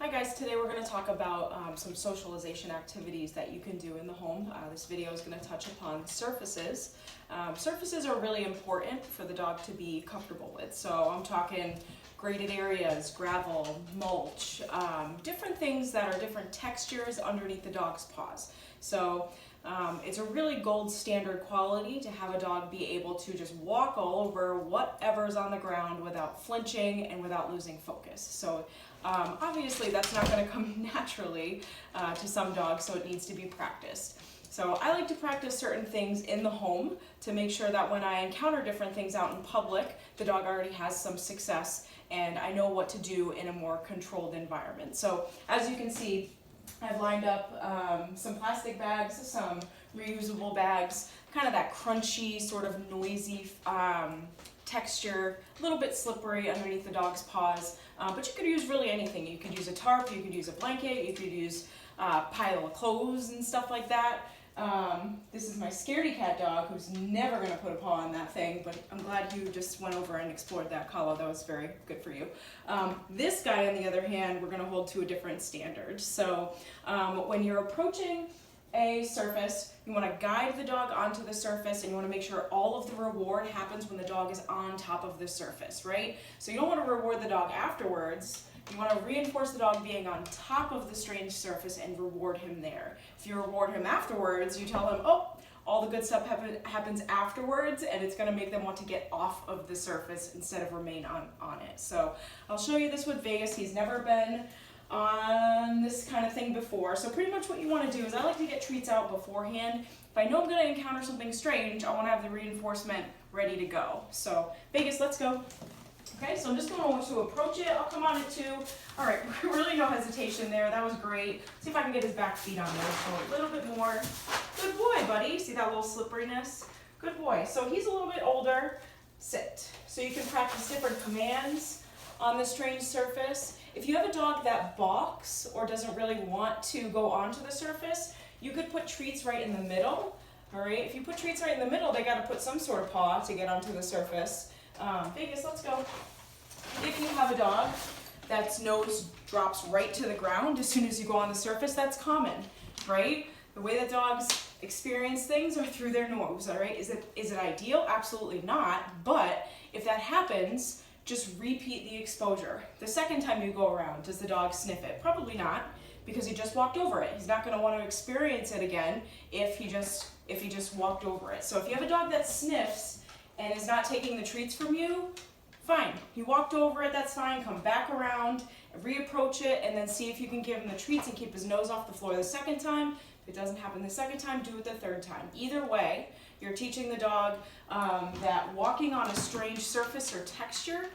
Hi guys, today we're going to talk about some socialization activities that you can do in the home. This video is going to touch upon surfaces. Surfaces are really important for the dog to be comfortable with. So I'm talking graded areas, gravel, mulch, different things that are different textures underneath the dog's paws. So it's a really gold standard quality to have a dog be able to just walk all over whatever's on the ground without flinching and without losing focus. So obviously that's not going to come naturally to some dogs, so it needs to be practiced. So I like to practice certain things in the home to make sure that when I encounter different things out in public, the dog already has some success and I know what to do in a more controlled environment. So as you can see, I've lined up some plastic bags, some reusable bags, kind of that crunchy, sort of noisy texture, a little bit slippery underneath the dog's paws, but you could use really anything. You could use a tarp, you could use a blanket, you could use a pile of clothes and stuff like that. This is my scaredy cat dog who's never going to put a paw on that thing, but I'm glad you just went over and explored that collar. That was very good for you. This guy, on the other hand, we're going to hold to a different standard. So when you're approaching a surface, you want to guide the dog onto the surface and you want to make sure all of the reward happens when the dog is on top of the surface, right? So you don't want to reward the dog afterwards. You want to reinforce the dog being on top of the strange surface and reward him there. If you reward him afterwards, you tell him, oh, all the good stuff happens afterwards, and it's going to make them want to get off of the surface instead of remain on it. So I'll show you this with Vegas. He's never been on this kind of thing before. So pretty much what you want to do is I like to get treats out beforehand. If I know I'm going to encounter something strange, I want to have the reinforcement ready to go. So Vegas, let's go. Okay, so I'm just going to approach it. I'll come on it too. All right, really no hesitation there. That was great. See if I can get his back feet on there. So a little bit more. Good boy, buddy. See that little slipperiness? Good boy. So he's a little bit older. Sit. So you can practice different commands on this strange surface. If you have a dog that balks or doesn't really want to go onto the surface, you could put treats right in the middle. All right, if you put treats right in the middle, they got to put some sort of paw to get onto the surface. Vegas, let's go. If you have a dog that's nose drops right to the ground as soon as you go on the surface, that's common, right? The way that dogs experience things are through their nose, all right? Is it ideal? Absolutely not, but if that happens, just repeat the exposure. The second time you go around, does the dog sniff it? Probably not, because he just walked over it. He's not going to want to experience it again if he just walked over it. So if you have a dog that sniffs and is not taking the treats from you, fine. He walked over it, that's fine. Come back around, reapproach it, and then see if you can give him the treats and keep his nose off the floor the second time. If it doesn't happen the second time, do it the third time. Either way, you're teaching the dog that walking on a strange surface or texture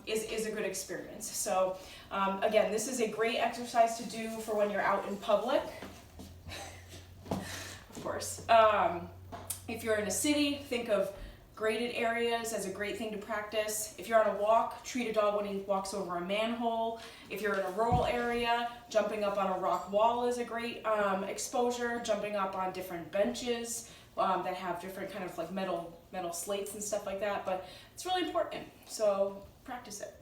is a good experience. So again, this is a great exercise to do for when you're out in public. Of course. If you're in a city, think of graded areas as a great thing to practice. If you're on a walk, treat a dog when he walks over a manhole. If you're in a rural area, jumping up on a rock wall is a great exposure. Jumping up on different benches that have different kind of like metal slates and stuff like that. But it's really important, so practice it.